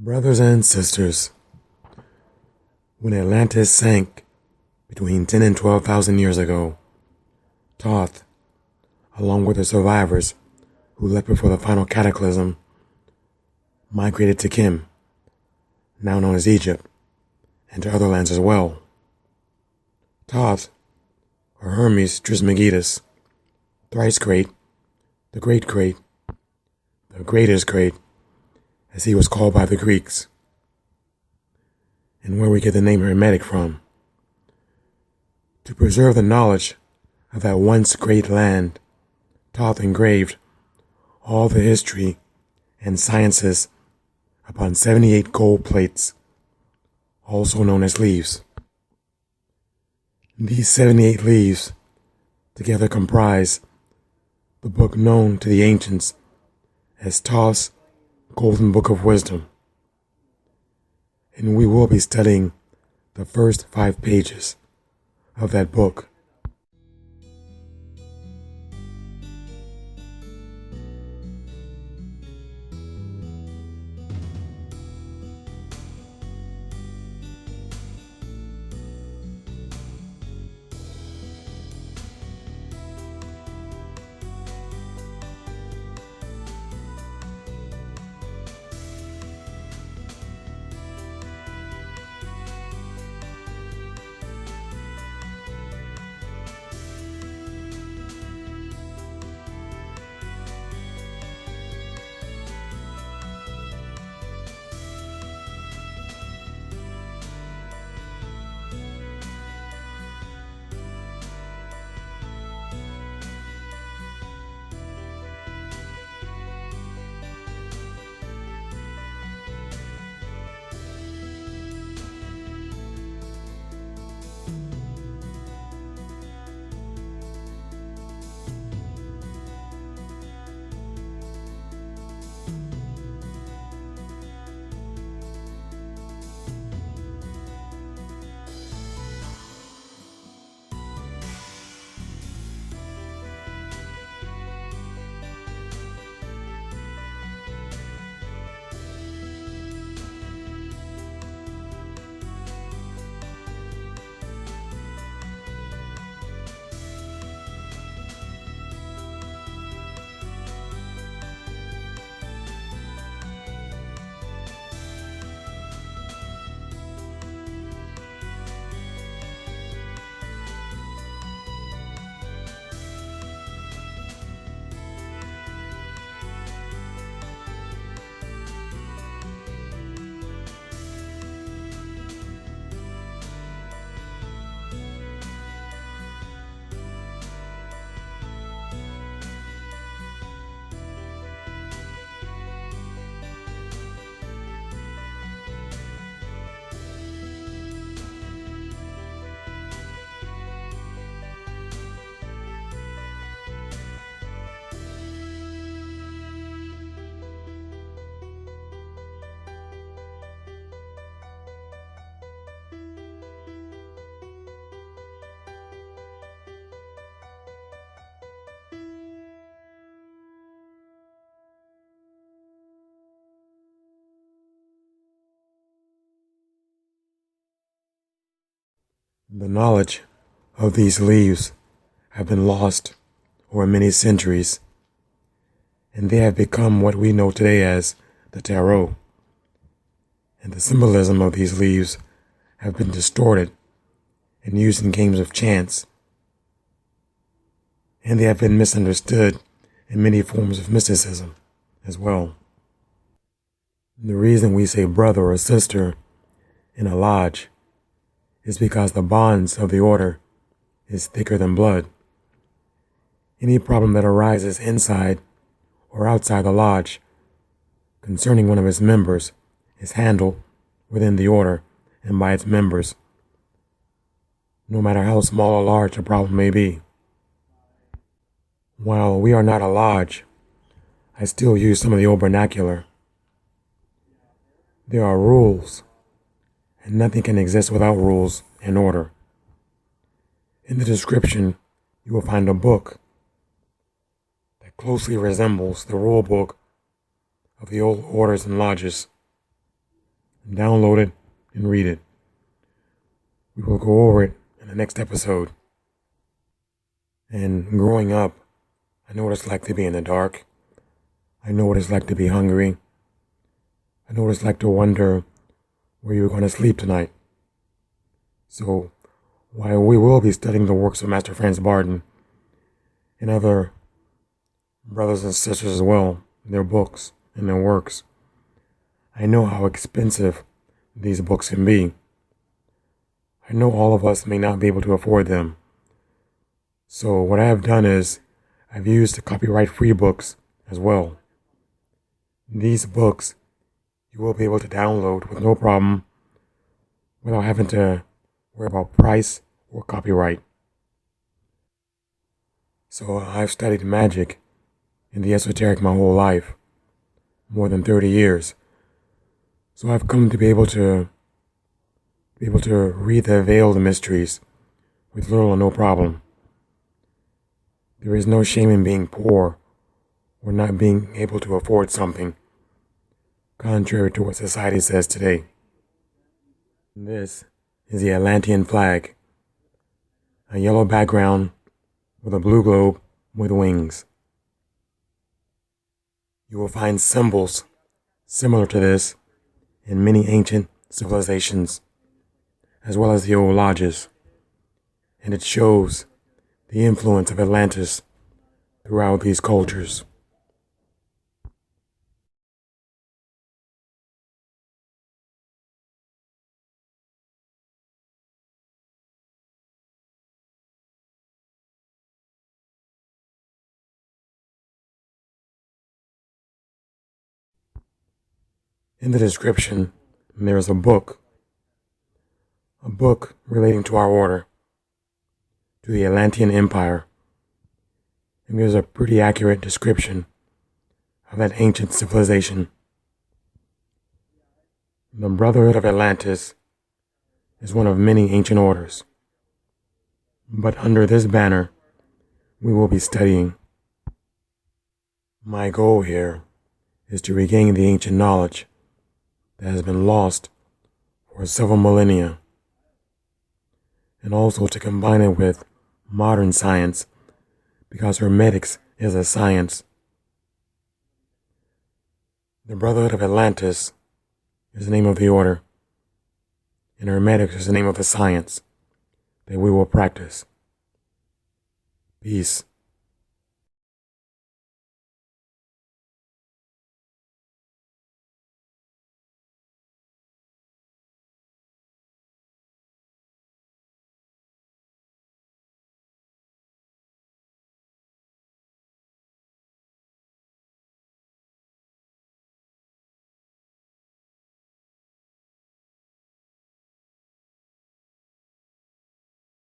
Brothers and sisters, when Atlantis sank between 10 and 12,000 years ago, Thoth, along with the survivors who left before the final cataclysm, migrated to Kim, now known as Egypt, and to other lands as well. Thoth, or Hermes Trismegistus, thrice great, the great, the greatest great, as he was called by the Greeks, and where we get the name Hermetic from. To preserve the knowledge of that once great land, Thoth engraved all the history and sciences upon 78 gold plates, also known as leaves. These 78 leaves together comprise the book known to the ancients as Thoth's Golden Book of Wisdom, and we will be studying the first 5 pages of that book. The knowledge of these leaves have been lost over many centuries, and they have become what we know today as the tarot. And the symbolism of these leaves have been distorted and used in games of chance, and they have been misunderstood in many forms of mysticism as well. The reason we say brother or sister in a lodge is because the bonds of the order is thicker than blood. Any problem that arises inside or outside the lodge concerning one of its members is handled within the order and by its members, no matter how small or large a problem may be. While we are not a lodge, I still use some of the old vernacular. There are rules, and nothing can exist without rules and order. In the description, you will find a book that closely resembles the rule book of the old orders and lodges. download it, and read it. We will go over it in the next episode. And growing up, I know what it's like to be in the dark. I know what it's like to be hungry. I know what it's like to wonder where you're going to sleep tonight. So, while we will be studying the works of Master Franz Barton and other brothers and sisters as well, their books and their works, I know how expensive these books can be. I know all of us may not be able to afford them. So what I have done is I've used copyright-free books as well. These books you will be able to download with no problem without having to worry about price or copyright. So I've studied magic and the esoteric my whole life, more than 30 years. So I've come to be able to read the veiled mysteries with little or no problem. There is no shame in being poor or not being able to afford something, contrary to what society says today. This is the Atlantean flag, a yellow background with a blue globe with wings. You will find symbols similar to this in many ancient civilizations, as well as the old lodges, and it shows the influence of Atlantis throughout these cultures. In the description, there is a book relating to our order, to the Atlantean Empire, and there's a pretty accurate description of that ancient civilization. The Brotherhood of Atlantis is one of many ancient orders, but under this banner, we will be studying. My goal here is to regain the ancient knowledge that has been lost for several millennia, and also to combine it with modern science, because Hermetics is a science. The Brotherhood of Atlantis is the name of the order, and Hermetics is the name of the science that we will practice. Peace.